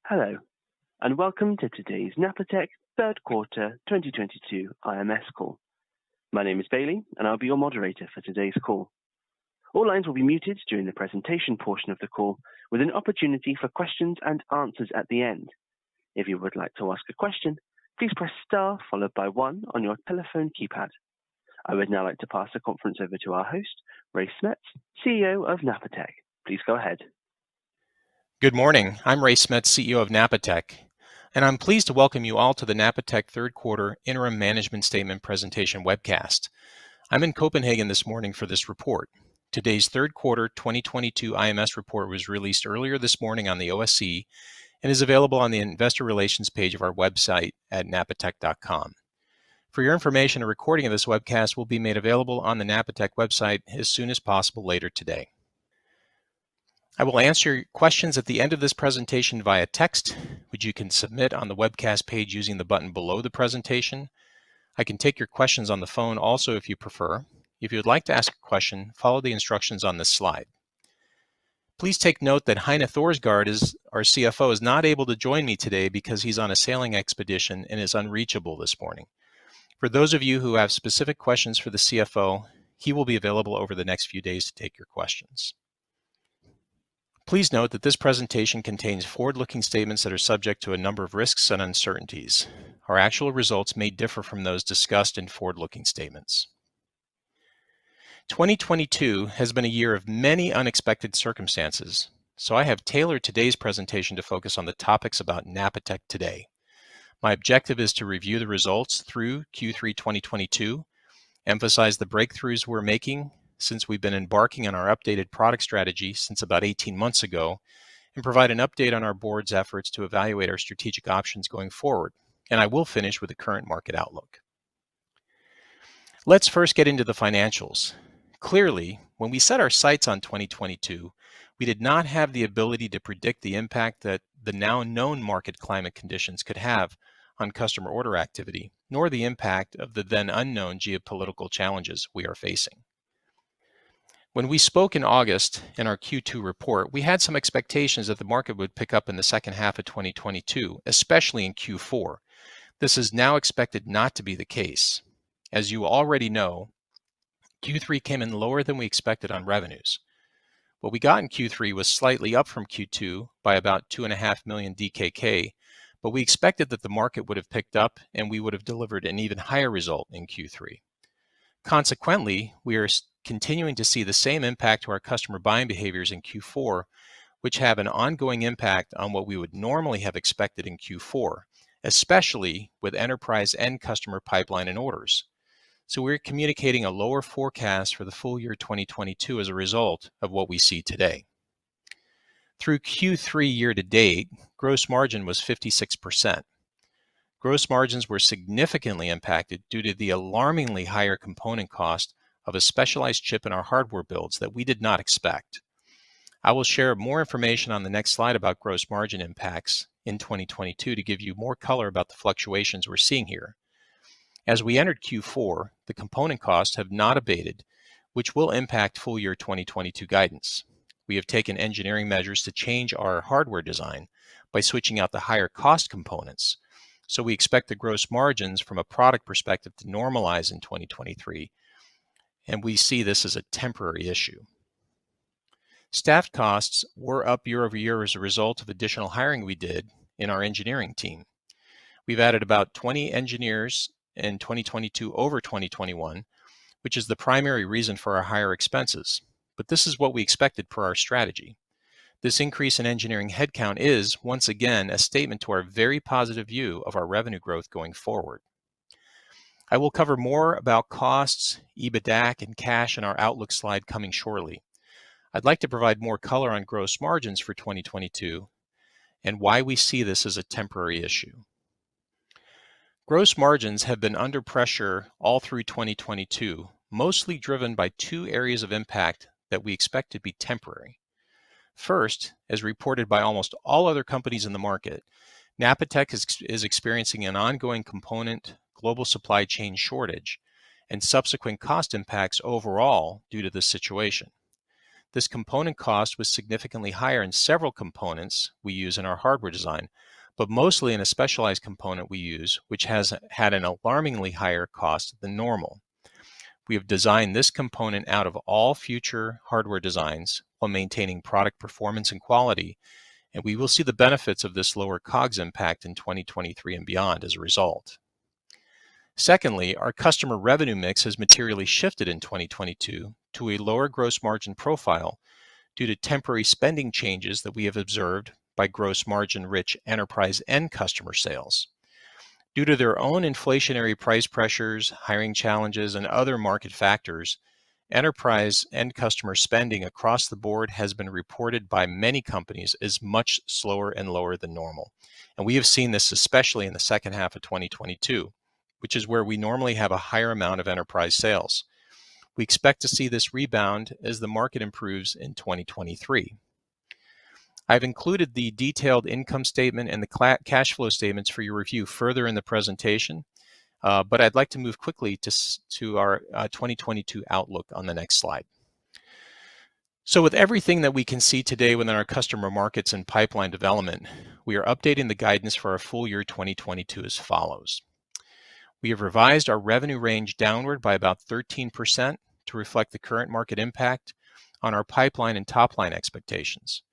Hello, and welcome to today's Napatech third quarter 2022 IMS call. My name is Bailey, and I'll be your moderator for today's call. All lines will be muted during the presentation portion of the call, with an opportunity for questions and answers at the end. If you would like to ask a question, please press star followed by 1 on your telephone keypad. I would now like to pass the conference over to our host, Ray Smets, CEO of Napatech. Please go ahead. Good morning. I'm Ray Smets, CEO of Napatech, and I'm pleased to welcome you all to the Napatech third quarter interim management statement presentation webcast. I'm in Copenhagen this morning for this report. Today's third quarter 2022 IMS report was released earlier this morning on the OSC and is available on the investor relations page of our website at napatech.com. For your information, a recording of this webcast will be made available on the Napatech website as soon as possible later today. I will answer your questions at the end of this presentation via text, which you can submit on the webcast page using the button below the presentation. I can take your questions on the phone also if you prefer. If you would like to ask a question, follow the instructions on this slide. Please take note that Heine Thorsgaard, our CFO, is not able to join me today because he's on a sailing expedition and is unreachable this morning. For those of you who have specific questions for the CFO, he will be available over the next few days to take your questions. Please note that this presentation contains forward-looking statements that are subject to a number of risks and uncertainties. Our actual results may differ from those discussed in forward-looking statements. 2022 has been a year of many unexpected circumstances, so I have tailored today's presentation to focus on the topics about Napatech today. My objective is to review the results through Q3 2022, emphasize the breakthroughs we're making since we've been embarking on our updated product strategy since about 18 months ago, and provide an update on our board's efforts to evaluate our strategic options going forward. And I will finish with the current market outlook. Let's first get into the financials. Clearly, when we set our sights on 2022, we did not have the ability to predict the impact that the now known market climate conditions could have on customer order activity, nor the impact of the then unknown geopolitical challenges we are facing. When we spoke in August in our Q2 report, we had some expectations that the market would pick up in the second half of 2022, especially in Q4. This is now expected not to be the case. As you already know, Q3 came in lower than we expected on revenues. What we got in Q3 was slightly up from Q2 by about 2.5 million DKK, but we expected that the market would have picked up and we would have delivered an even higher result in Q3. Consequently, we are continuing to see the same impact to our customer buying behaviors in Q4, which have an ongoing impact on what we would normally have expected in Q4, especially with enterprise and customer pipeline and orders. So we're communicating a lower forecast for the full year 2022 as a result of what we see today. Through Q3 year to date, gross margin was 56%. Gross margins were significantly impacted due to the alarmingly higher component cost of a specialized chip in our hardware builds that we did not expect. I will share more information on the next slide about gross margin impacts in 2022 to give you more color about the fluctuations we're seeing here. As we entered Q4, the component costs have not abated, which will impact full year 2022 guidance. We have taken engineering measures to change our hardware design by switching out the higher cost components. So we expect the gross margins from a product perspective to normalize in 2023, and we see this as a temporary issue. Staff costs were up year over year as a result of additional hiring we did in our engineering team. We've added about 20 engineers in 2022 over 2021, which is the primary reason for our higher expenses. But this is what we expected per our strategy. This increase in engineering headcount is, once again, a statement to our very positive view of our revenue growth going forward. I will cover more about costs, EBITDA, and cash in our outlook slide coming shortly. I'd like to provide more color on gross margins for 2022 and why we see this as a temporary issue. Gross margins have been under pressure all through 2022, mostly driven by two areas of impact that we expect to be temporary. First, as reported by almost all other companies in the market, Napatech is experiencing an ongoing component global supply chain shortage and subsequent cost impacts overall due to this situation. This component cost was significantly higher in several components we use in our hardware design, but mostly in a specialized component we use, which has had an alarmingly higher cost than normal. We have designed this component out of all future hardware designs while maintaining product performance and quality, and we will see the benefits of this lower COGS impact in 2023 and beyond as a result. Secondly, our customer revenue mix has materially shifted in 2022 to a lower gross margin profile due to temporary spending changes that we have observed by gross margin-rich enterprise end customer sales. Due to their own inflationary price pressures, hiring challenges, and other market factors, enterprise end customer spending across the board has been reported by many companies as much slower and lower than normal. And we have seen this especially in the second half of 2022, which is where we normally have a higher amount of enterprise sales. We expect to see this rebound as the market improves in 2023. I've included the detailed income statement and the cash flow statements for your review further in the presentation, but I'd like to move quickly to our 2022 outlook on the next slide. So with everything that we can see today within our customer markets and pipeline development, we are updating the guidance for our full year 2022 as follows. We have revised our revenue range downward by about 13% to reflect the current market impact on our pipeline and top line expectations.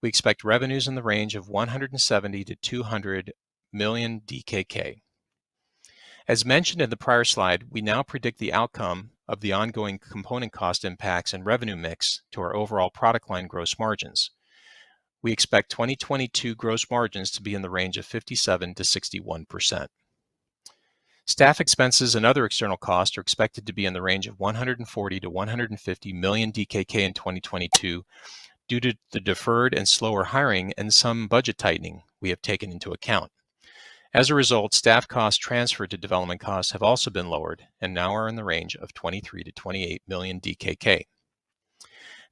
We expect revenues in the range of 170 to 200 million DKK. As mentioned in the prior slide, we now predict the outcome of the ongoing component cost impacts and revenue mix to our overall product line gross margins. We expect 2022 gross margins to be in the range of 57 to 61%. Staff expenses and other external costs are expected to be in the range of 140 to 150 million DKK in 2022 due to the deferred and slower hiring and some budget tightening we have taken into account. As a result, staff costs transferred to development costs have also been lowered and now are in the range of 23 to 28 million DKK.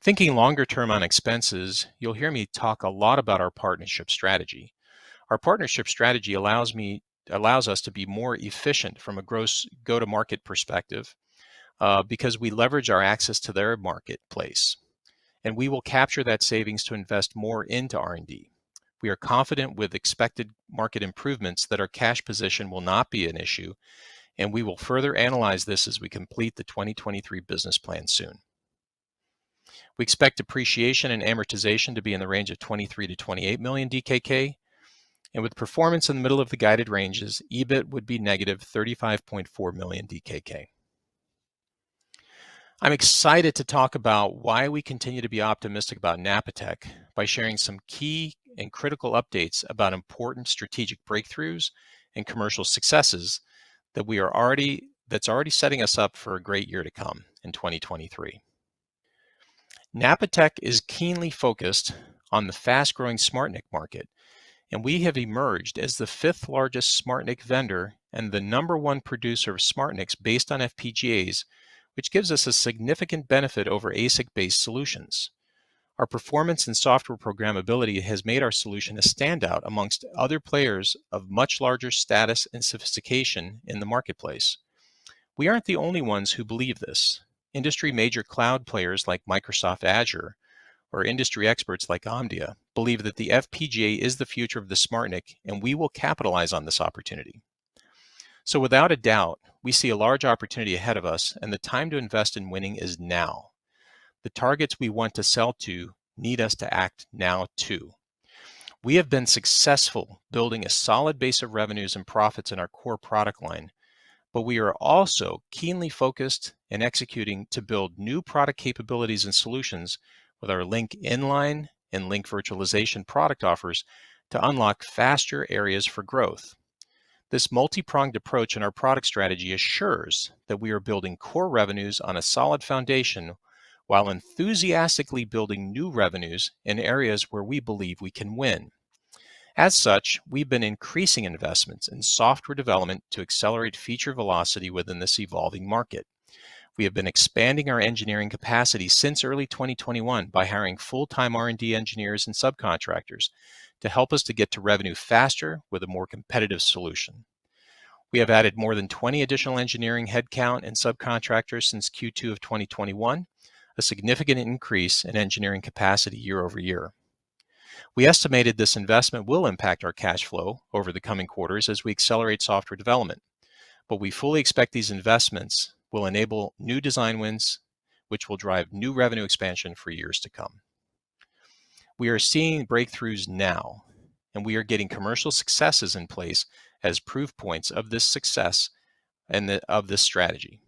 Thinking longer term on expenses, you'll hear me talk a lot about our partnership strategy. Our partnership strategy allows us to be more efficient from a gross go-to-market perspective because we leverage our access to their marketplace. And we will capture that savings to invest more into R&D. We are confident with expected market improvements that our cash position will not be an issue, and we will further analyze this as we complete the 2023 business plan soon. We expect depreciation and amortization to be in the range of 23 to 28 million DKK, and with performance in the middle of the guided ranges, EBIT would be negative 35.4 million DKK. I'm excited to talk about why we continue to be optimistic about Napatech by sharing some key and critical updates about important strategic breakthroughs and commercial successes that's already setting us up for a great year to come in 2023. Napatech is keenly focused on the fast-growing SmartNIC market, and we have emerged as the 5th largest SmartNIC vendor and the #1 producer of SmartNICs based on FPGAs, which gives us a significant benefit over ASIC-based solutions. Our performance and software programmability has made our solution a standout amongst other players of much larger status and sophistication in the marketplace. We aren't the only ones who believe this. Industry major cloud players like Microsoft Azure or industry experts like Omdia believe that the FPGA is the future of the SmartNIC, and we will capitalize on this opportunity. So without a doubt, we see a large opportunity ahead of us, and the time to invest in winning is now. The targets we want to sell to need us to act now too. We have been successful building a solid base of revenues and profits in our core product line, but we are also keenly focused and executing to build new product capabilities and solutions with our Link Inline and Link Virtualization product offers to unlock faster areas for growth. This multi-pronged approach in our product strategy assures that we are building core revenues on a solid foundation while enthusiastically building new revenues in areas where we believe we can win. As such, we've been increasing investments in software development to accelerate feature velocity within this evolving market. We have been expanding our engineering capacity since early 2021 by hiring full-time R&D engineers and subcontractors to help us to get to revenue faster with a more competitive solution. We have added more than 20 additional engineering headcount and subcontractors since Q2 of 2021, a significant increase in engineering capacity year over year. We estimated this investment will impact our cash flow over the coming quarters as we accelerate software development, but we fully expect these investments will enable new design wins, which will drive new revenue expansion for years to come. We are seeing breakthroughs now, and we are getting commercial successes in place as proof points of this success and of this strategy.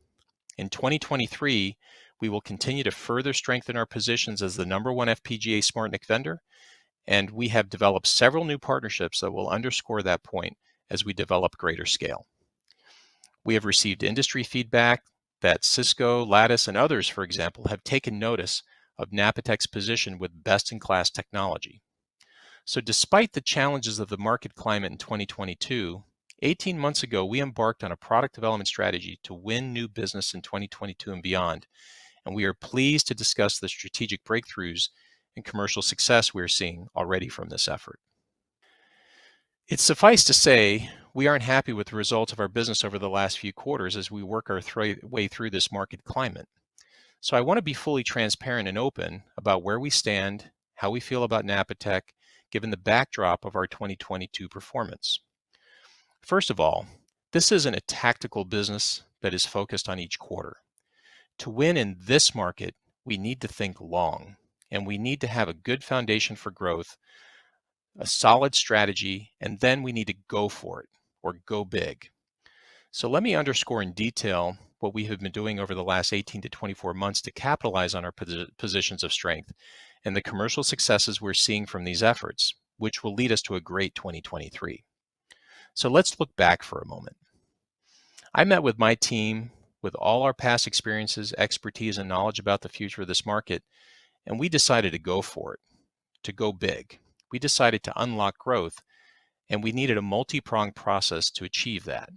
In 2023, we will continue to further strengthen our positions as the #1 FPGA SmartNIC vendor, and we have developed several new partnerships that will underscore that point as we develop greater scale. We have received industry feedback that Cisco, Lattice, and others, for example, have taken notice of Napatech's position with best-in-class technology. So despite the challenges of the market climate in 2022, 18 months ago, we embarked on a product development strategy to win new business in 2022 and beyond, and we are pleased to discuss the strategic breakthroughs and commercial success we are seeing already from this effort. It's suffice to say, we aren't happy with the results of our business over the last few quarters as we work our way through this market climate. So I want to be fully transparent and open about where we stand, how we feel about Napatech, given the backdrop of our 2022 performance. First of all, this isn't a tactical business that is focused on each quarter. To win in this market, we need to think long, and we need to have a good foundation for growth, a solid strategy, and then we need to go for it or go big. So let me underscore in detail what we have been doing over the last 18 to 24 months to capitalize on our positions of strength and the commercial successes we're seeing from these efforts, which will lead us to a great 2023. So let's look back for a moment. I met with my team with all our past experiences, expertise, and knowledge about the future of this market, and we decided to go for it, to go big. We decided to unlock growth, and we needed a multi-pronged process to achieve that.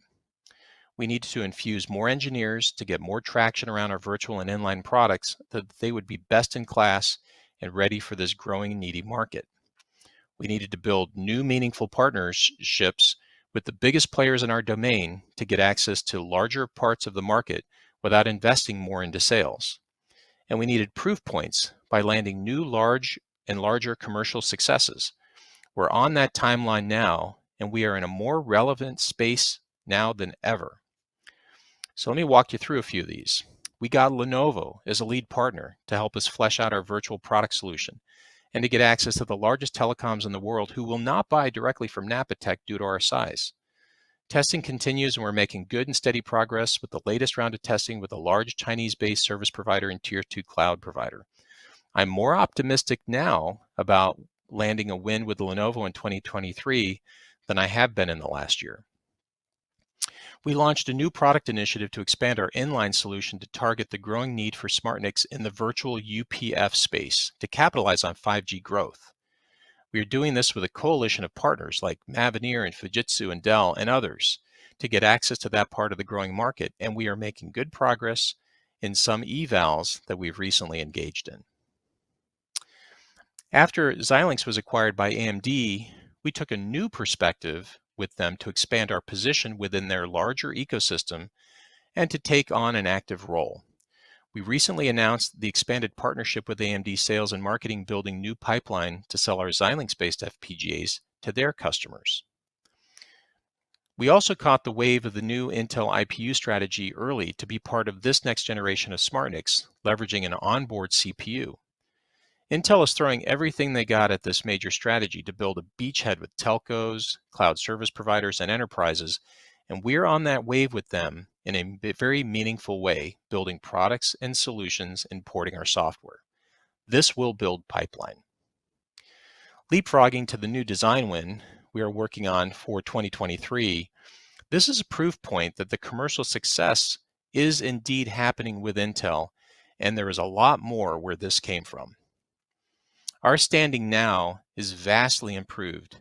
We needed to infuse more engineers to get more traction around our virtual and inline products so that they would be best in class and ready for this growing and needy market. We needed to build new meaningful partnerships with the biggest players in our domain to get access to larger parts of the market without investing more into sales. And we needed proof points by landing new larger commercial successes. We're on that timeline now, and we are in a more relevant space now than ever. So let me walk you through a few of these. We got Lenovo as a lead partner to help us flesh out our virtual product solution and to get access to the largest telecoms in the world who will not buy directly from Napatech due to our size. Testing continues, and we're making good and steady progress with the latest round of testing with a large Chinese-based service provider and Tier 2 cloud provider. I'm more optimistic now about landing a win with Lenovo in 2023 than I have been in the last year. We launched a new product initiative to expand our inline solution to target the growing need for SmartNICs in the virtual UPF space to capitalize on 5G growth. We are doing this with a coalition of partners like Mavenir and Fujitsu and Dell and others to get access to that part of the growing market, and we are making good progress in some evals that we've recently engaged in. After Xilinx was acquired by AMD, we took a new perspective with them to expand our position within their larger ecosystem and to take on an active role. We recently announced the expanded partnership with AMD Sales and Marketing, building new pipeline to sell our Xilinx-based FPGAs to their customers. We also caught the wave of the new Intel IPU strategy early to be part of this next generation of SmartNICs, leveraging an onboard CPU. Intel is throwing everything they got at this major strategy to build a beachhead with telcos, cloud service providers, and enterprises, and we're on that wave with them in a very meaningful way, building products and solutions and porting our software. This will build pipeline. Leapfrogging to the new design win we are working on for 2023, this is a proof point that the commercial success is indeed happening with Intel, and there is a lot more where this came from. Our standing now is vastly improved,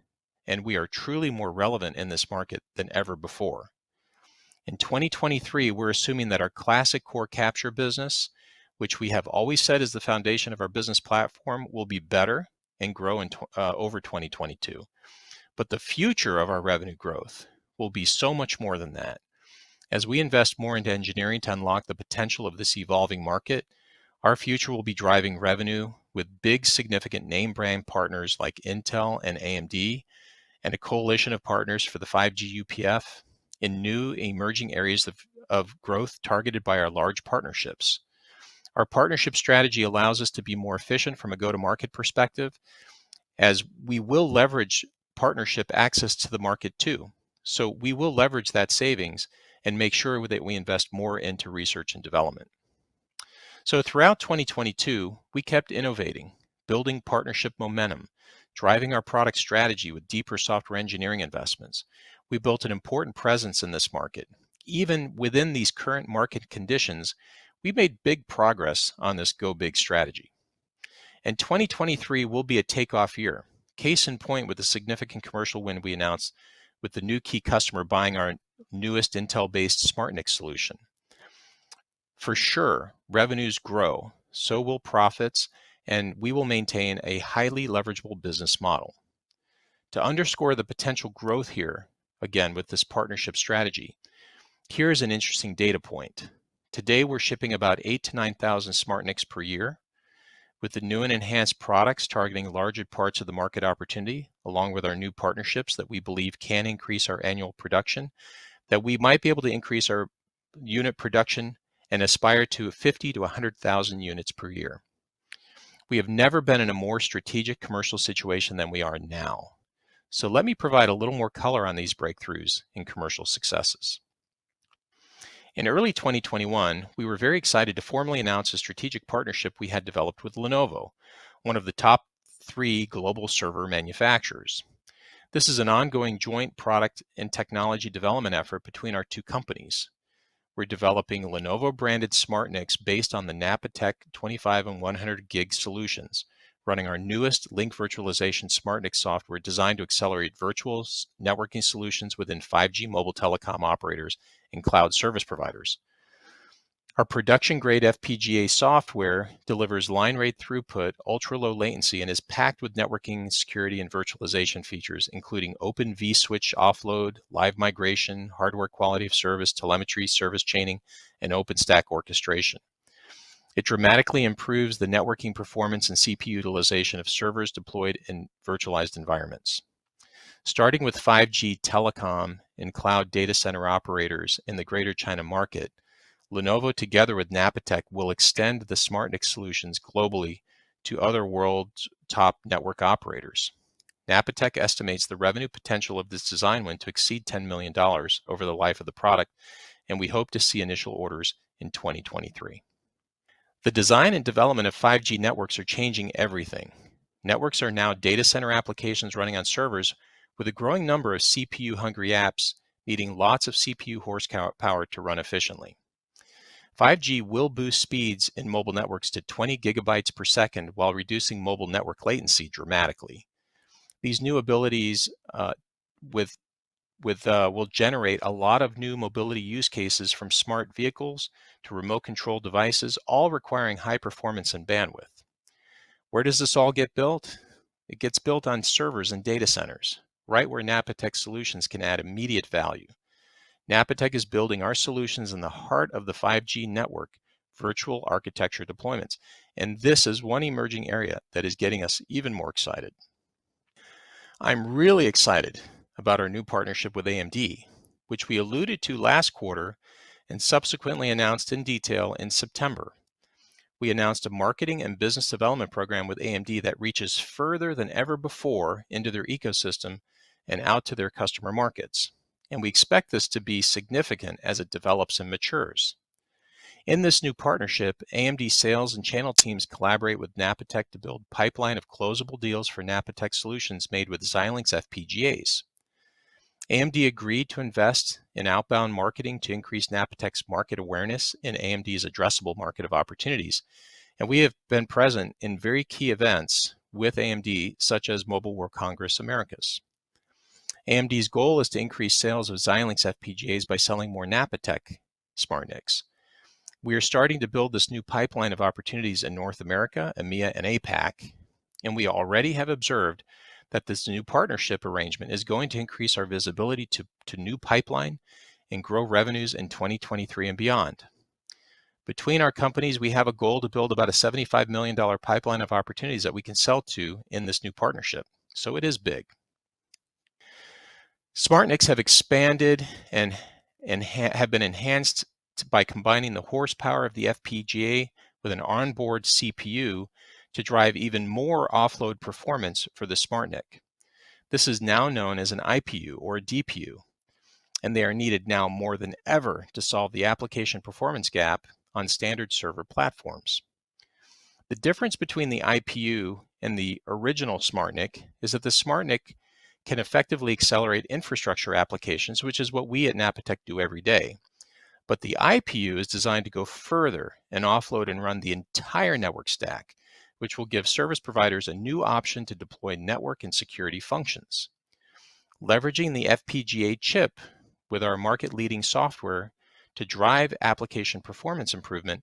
and we are truly more relevant in this market than ever before. In 2023, we're assuming that our classic core capture business, which we have always said is the foundation of our business platform, will be better and grow over 2022. But the future of our revenue growth will be so much more than that. As we invest more into engineering to unlock the potential of this evolving market, Our future will be driving revenue with big, significant name brand partners like Intel and AMD, and a coalition of partners for the 5G UPF in new emerging areas of growth targeted by our large partnerships. Our partnership strategy allows us to be more efficient from a go-to-market perspective, as we will leverage partnership access to the market too. So we will leverage that savings and make sure that we invest more into research and development. So throughout 2022, we kept innovating, building partnership momentum, driving our product strategy with deeper software engineering investments. We built an important presence in this market. Even within these current market conditions, we made big progress on this Go Big strategy. And 2023 will be a takeoff year. Case in point with the significant commercial win we announced with the new key customer buying our newest Intel-based SmartNIC solution. For sure, revenues grow, so will profits, and we will maintain a highly leverageable business model. To underscore the potential growth here, again with this partnership strategy, here's an interesting data point. Today we're shipping about 8,000 to 9,000 SmartNICs per year. With the new and enhanced products targeting larger parts of the market opportunity, along with our new partnerships that we believe can increase our annual production, that we might be able to increase our unit production and aspire to 50 to 100,000 units per year. We have never been in a more strategic commercial situation than we are now. So let me provide a little more color on these breakthroughs in commercial successes. In early 2021, we were very excited to formally announce a strategic partnership we had developed with Lenovo, one of the top 3 global server manufacturers. This is an ongoing joint product and technology development effort between our 2 companies. We're developing Lenovo-branded SmartNICs based on the Napatech 25 and 100 gig solutions, running our newest link virtualization SmartNIC software designed to accelerate virtual networking solutions within 5G mobile telecom operators and cloud service providers. Our production-grade FPGA software delivers line rate throughput, ultra-low latency, and is packed with networking, security, and virtualization features, including open vSwitch offload, live migration, hardware quality of service, telemetry, service chaining, and OpenStack orchestration. It dramatically improves the networking performance and CPU utilization of servers deployed in virtualized environments. Starting with 5G telecom and cloud data center operators in the Greater China market, Lenovo, together with Napatech, will extend the SmartNIC solutions globally to other world's top network operators. Napatech estimates the revenue potential of this design win to exceed $10 million over the life of the product, and we hope to see initial orders in 2023. The design and development of 5G networks are changing everything. Networks are now data center applications running on servers with a growing number of CPU-hungry apps needing lots of CPU horsepower to run efficiently. 5G will boost speeds in mobile networks to 20 gigabytes per second while reducing mobile network latency dramatically. These new abilities will generate a lot of new mobility use cases, from smart vehicles to remote control devices, all requiring high performance and bandwidth. Where does this all get built? It gets built on servers and data centers, right where Napatech solutions can add immediate value. Napatech is building our solutions in the heart of the 5G network virtual architecture deployments, and this is one emerging area that is getting us even more excited. I'm really excited about our new partnership with AMD, which we alluded to last quarter and subsequently announced in detail in September. We announced a marketing and business development program with AMD that reaches further than ever before into their ecosystem and out to their customer markets. And we expect this to be significant as it develops and matures. In this new partnership, AMD sales and channel teams collaborate with Napatech to build a pipeline of closable deals for Napatech solutions made with Xilinx FPGAs. AMD agreed to invest in outbound marketing to increase Napatech's market awareness in AMD's addressable market of opportunities, and we have been present in very key events with AMD, such as Mobile World Congress Americas. AMD's goal is to increase sales of Xilinx FPGAs by selling more Napatech SmartNICs. We are starting to build this new pipeline of opportunities in North America, EMEA, and APAC, and we already have observed that this new partnership arrangement is going to increase our visibility to new pipeline and grow revenues in 2023 and beyond. Between our companies, we have a goal to build about a $75 million pipeline of opportunities that we can sell to in this new partnership. So it is big. SmartNICs have expanded and have been enhanced by combining the horsepower of the FPGA with an onboard CPU to drive even more offload performance for the SmartNIC. This is now known as an IPU or a DPU, and they are needed now more than ever to solve the application performance gap on standard server platforms. The difference between the IPU and the original SmartNIC is that the SmartNIC can effectively accelerate infrastructure applications, which is what we at Napatech do every day. But the IPU is designed to go further and offload and run the entire network stack, which will give service providers a new option to deploy network and security functions. Leveraging the FPGA chip with our market-leading software to drive application performance improvement,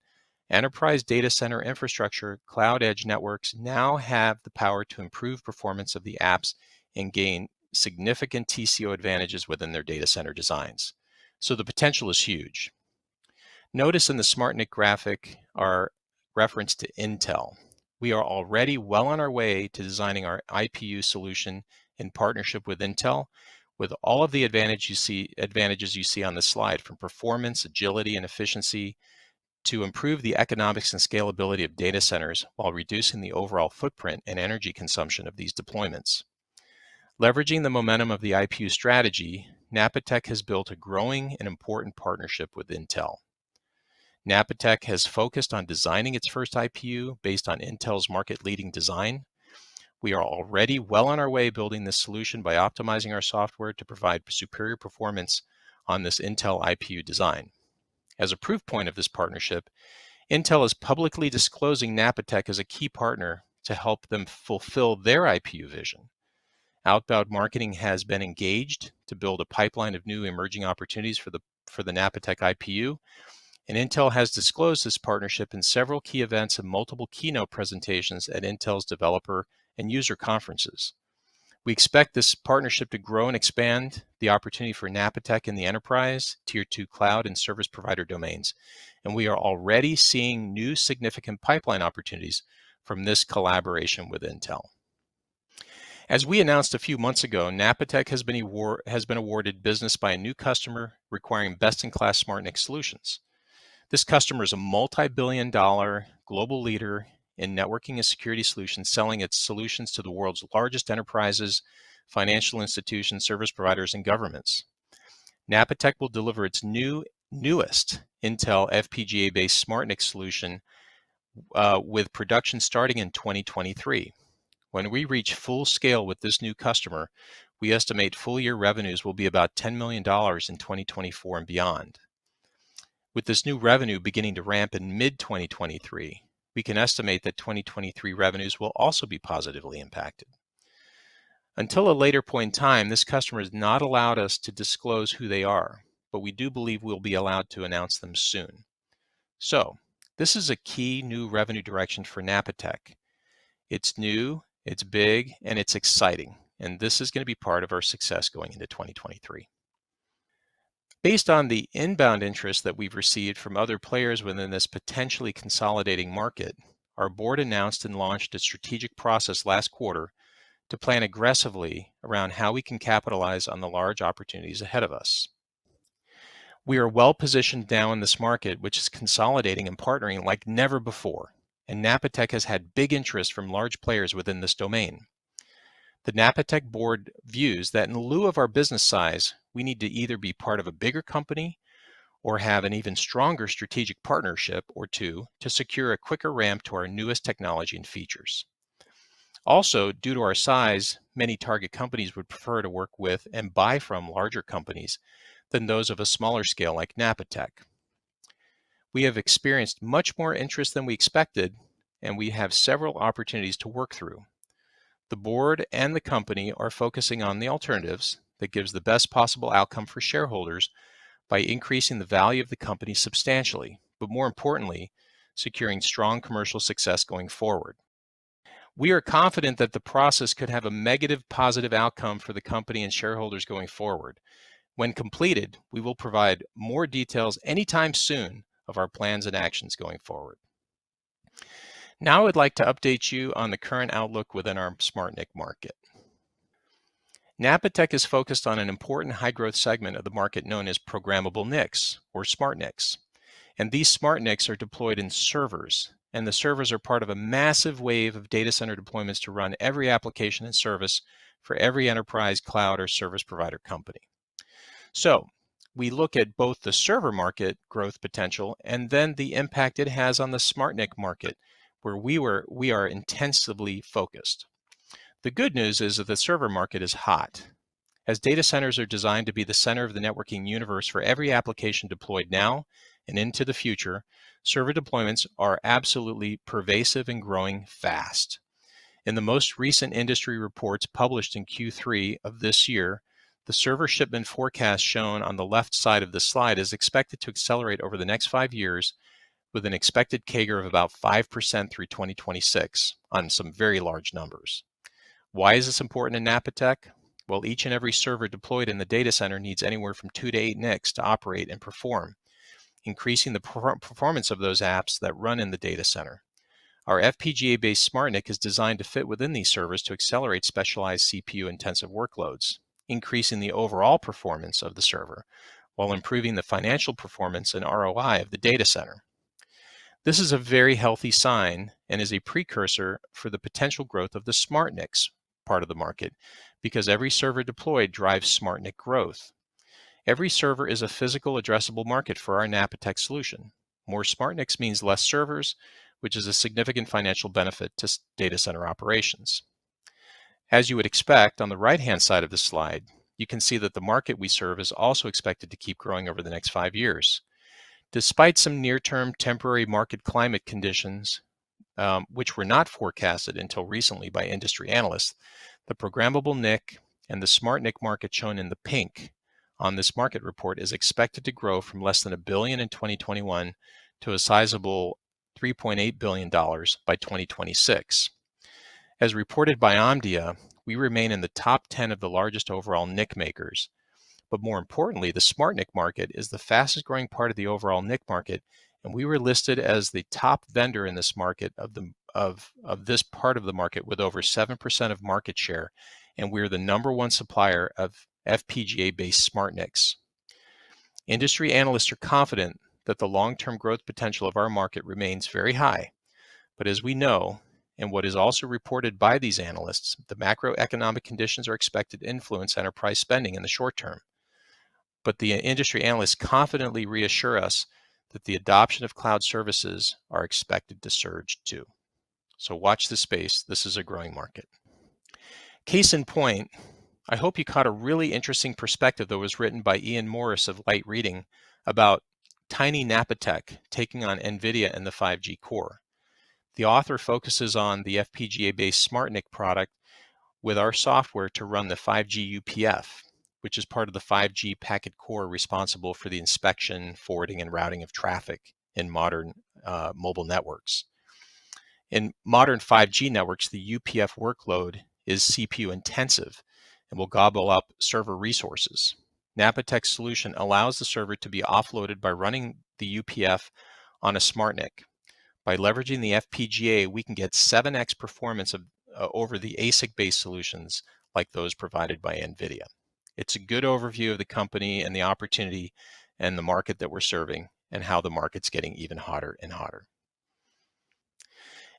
enterprise data center infrastructure cloud edge networks now have the power to improve performance of the apps and gain significant TCO advantages within their data center designs. So the potential is huge. Notice in the SmartNIC graphic our reference to Intel. We are already well on our way to designing our IPU solution in partnership with Intel, with all of the advantages you see on the slide, from performance, agility, and efficiency to improve the economics and scalability of data centers while reducing the overall footprint and energy consumption of these deployments. Leveraging the momentum of the IPU strategy, Napatech has built a growing and important partnership with Intel. Napatech has focused on designing its first IPU based on Intel's market-leading design. We are already well on our way building this solution by optimizing our software to provide superior performance on this Intel IPU design. As a proof point of this partnership, Intel is publicly disclosing Napatech as a key partner to help them fulfill their IPU vision. Outbound marketing has been engaged to build a pipeline of new emerging opportunities for the Napatech IPU, and Intel has disclosed this partnership in several key events and multiple keynote presentations at Intel's developer and user conferences. We expect this partnership to grow and expand the opportunity for Napatech in the enterprise, Tier 2 cloud, and service provider domains, and we are already seeing new significant pipeline opportunities from this collaboration with Intel. As we announced a few months ago, Napatech has been awarded business by a new customer requiring best-in-class SmartNIC solutions. This customer is a multi-billion-dollar global leader in networking and security solutions, selling its solutions to the world's largest enterprises, financial institutions, service providers, and governments. Napatech will deliver its newest Intel FPGA-based SmartNIC solution with production starting in 2023. When we reach full scale with this new customer, we estimate full-year revenues will be about $10 million in 2024 and beyond. With this new revenue beginning to ramp in mid-2023, we can estimate that 2023 revenues will also be positively impacted. Until a later point in time, this customer has not allowed us to disclose who they are, but we do believe we'll be allowed to announce them soon. So, this is a key new revenue direction for Napatech. It's new, it's big, and it's exciting, and this is going to be part of our success going into 2023. Based on the inbound interest that we've received from other players within this potentially consolidating market, our board announced and launched a strategic process last quarter to plan aggressively around how we can capitalize on the large opportunities ahead of us. We are well positioned now in this market, which is consolidating and partnering like never before, and Napatech has had big interest from large players within this domain. The Napatech board views that in lieu of our business size, we need to either be part of a bigger company or have an even stronger strategic partnership or two to secure a quicker ramp to our newest technology and features. Also, due to our size, many target companies would prefer to work with and buy from larger companies than those of a smaller scale like Napatech. We have experienced much more interest than we expected, and we have several opportunities to work through. The board and the company are focusing on the alternatives that gives the best possible outcome for shareholders by increasing the value of the company substantially, but more importantly, securing strong commercial success going forward. We are confident that the process could have a negative positive outcome for the company and shareholders going forward. When completed, we will provide more details anytime soon of our plans and actions going forward. Now I would like to update you on the current outlook within our SmartNIC market. Napatech is focused on an important high-growth segment of the market known as programmable NICs, or SmartNICs. And these SmartNICs are deployed in servers, and the servers are part of a massive wave of data center deployments to run every application and service for every enterprise, cloud, or service provider company. So we look at both the server market growth potential and then the impact it has on the SmartNIC market, where we are intensively focused. The good news is that the server market is hot. As data centers are designed to be the center of the networking universe for every application deployed now and into the future, server deployments are absolutely pervasive and growing fast. In the most recent industry reports published in Q3 of this year, the server shipment forecast shown on the left side of the slide is expected to accelerate over the next 5 years with an expected CAGR of about 5% through 2026 on some very large numbers. Why is this important in Napatech? Well, each and every server deployed in the data center needs anywhere from 2 to 8 NICs to operate and perform, increasing the performance of those apps that run in the data center. Our FPGA-based SmartNIC is designed to fit within these servers to accelerate specialized CPU-intensive workloads, increasing the overall performance of the server, while improving the financial performance and ROI of the data center. This is a very healthy sign and is a precursor for the potential growth of the SmartNICs part of the market, because every server deployed drives SmartNIC growth. Every server is a physical addressable market for our Napatech solution. More SmartNICs means less servers, which is a significant financial benefit to data center operations. As you would expect, on the right-hand side of the slide, you can see that the market we serve is also expected to keep growing over the next 5 years. Despite some near-term temporary market climate conditions, which were not forecasted until recently by industry analysts, the programmable NIC and the SmartNIC market shown in the pink on this market report is expected to grow from less than $1 billion in 2021 to a sizable $3.8 billion by 2026. As reported by Omdia, we remain in the top 10 of the largest overall NIC makers. But more importantly, the SmartNIC market is the fastest growing part of the overall NIC market, and we were listed as the top vendor in this market of this part of the market with over 7% of market share, and we're the #1 supplier of FPGA-based SmartNICs. Industry analysts are confident that the long-term growth potential of our market remains very high, but as we know, and what is also reported by these analysts, the macroeconomic conditions are expected to influence enterprise spending in the short term. But the industry analysts confidently reassure us that the adoption of cloud services are expected to surge too. So watch this space. This is a growing market. Case in point, I hope you caught a really interesting perspective that was written by Ian Morris of Light Reading about tiny Napatech taking on NVIDIA and the 5G core. The author focuses on the FPGA-based SmartNIC product with our software to run the 5G UPF, which is part of the 5G packet core responsible for the inspection, forwarding, and routing of traffic in modern mobile networks. In modern 5G networks, the UPF workload is CPU intensive and will gobble up server resources. Napatech's solution allows the server to be offloaded by running the UPF on a SmartNIC. By leveraging the FPGA, we can get 7x performance over the ASIC-based solutions like those provided by NVIDIA. It's a good overview of the company and the opportunity and the market that we're serving and how the market's getting even hotter and hotter.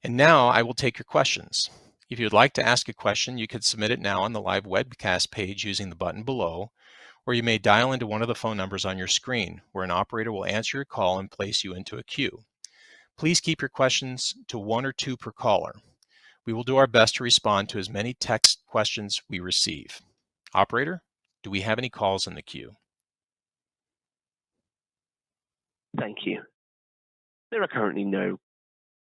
And now I will take your questions. If you'd like to ask a question, you could submit it now on the live webcast page using the button below, or you may dial into one of the phone numbers on your screen, where an operator will answer your call and place you into a queue. Please keep your questions to 1 or 2 per caller. We will do our best to respond to as many text questions we receive. Operator, do we have any calls in the queue? Thank you. There are currently no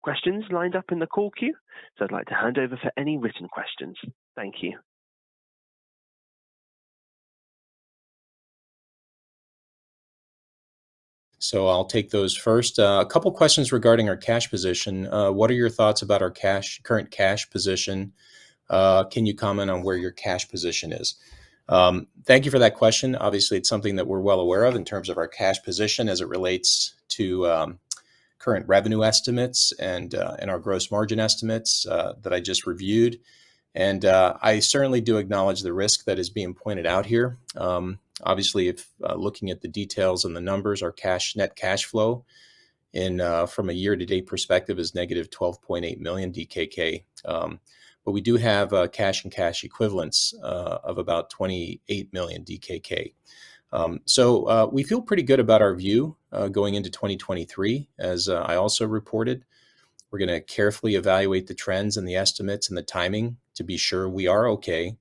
questions lined up in the call queue, so I'd like to hand over for any written questions. Thank you. So I'll take those first. A couple questions regarding our cash position. What are your thoughts about our current cash position? Can you comment on where your cash position is? Thank you for that question. Obviously, it's something that we're well aware of in terms of our cash position as it relates to current revenue estimates and our gross margin estimates that I just reviewed. And I certainly do acknowledge the risk that is being pointed out here. Obviously, if looking at the details and the numbers, our net cash flow from a year-to-date perspective is negative 12.8 million DKK. But we do have cash and cash equivalents of about 28 million DKK. So we feel pretty good about our view going into 2023. As I also reported, we're going to carefully evaluate the trends and the estimates and the timing to be sure we are okay.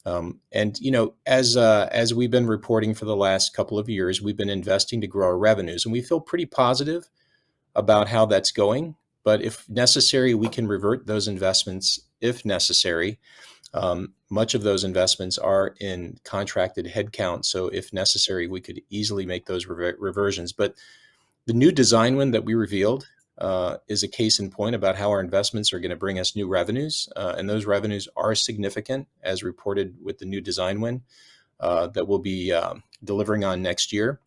And as we've been reporting for the last couple of years, we've been investing to grow our revenues, and we feel pretty positive about how that's going. But if necessary, we can revert those investments if necessary. Much of those investments are in contracted headcount, so if necessary, we could easily make those reversions. But the new design win that we revealed is a case in point about how our investments are going to bring us new revenues, and those revenues are significant, as reported with the new design win that we'll be delivering on next year.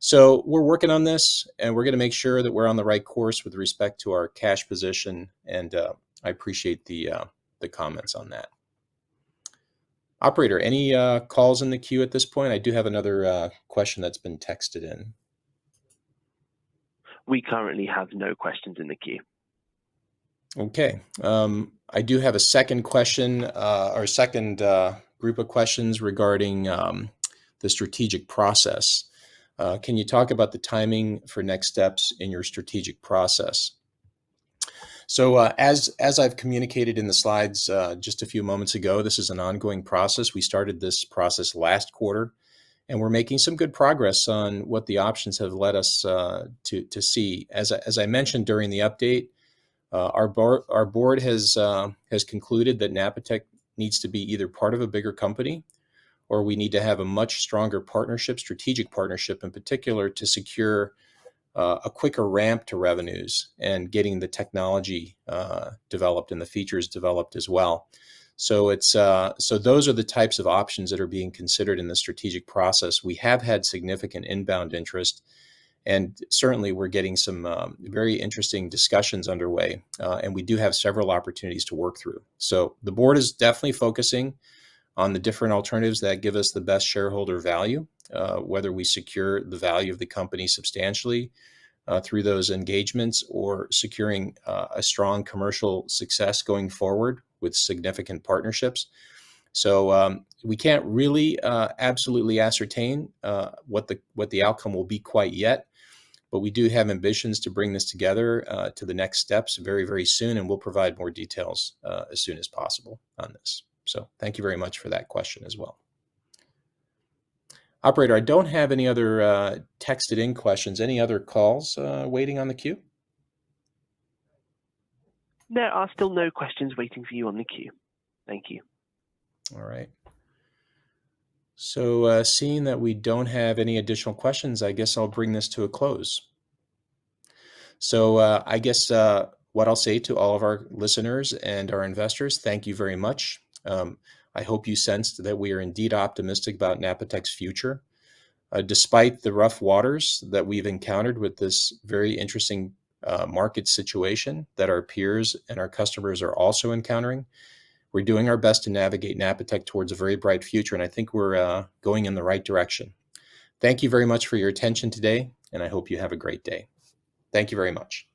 So we're working on this, and we're going to make sure that we're on the right course with respect to our cash position, and I appreciate the comments on that. Operator, any calls in the queue at this point? I do have another question that's been texted in. We currently have no questions in the queue. Okay. I do have a second question, or second group of questions regarding the strategic process. Can you talk about the timing for next steps in your strategic process? So as I've communicated in the slides just a few moments ago, this is an ongoing process. We started this process last quarter, and we're making some good progress on what the options have led us to see. As I mentioned during the update, our board has concluded that Napatech needs to be either part of a bigger company, or we need to have a much stronger partnership, strategic partnership in particular, to secure a quicker ramp to revenues and getting the technology developed and the features developed as well. So so those are the types of options that are being considered in the strategic process. We have had significant inbound interest, and certainly we're getting some very interesting discussions underway, and we do have several opportunities to work through. So the board is definitely focusing on the different alternatives that give us the best shareholder value, whether we secure the value of the company substantially through those engagements, or securing a strong commercial success going forward with significant partnerships. So we can't really absolutely ascertain what the outcome will be quite yet, but we do have ambitions to bring this together to the next steps very, very soon, and we'll provide more details as soon as possible on this. So thank you very much for that question as well. Operator, I don't have any other texted in questions. Any other calls waiting on the queue? There are still no questions waiting for you on the queue. Thank you. All right. So seeing that we don't have any additional questions, I guess I'll bring this to a close. So I guess what I'll say to all of our listeners and our investors, thank you very much. I hope you sensed that we are indeed optimistic about Napatech's future. Despite the rough waters that we've encountered with this very interesting market situation that our peers and our customers are also encountering, we're doing our best to navigate Napatech towards a very bright future, and I think we're going in the right direction. Thank you very much for your attention today, and I hope you have a great day. Thank you very much.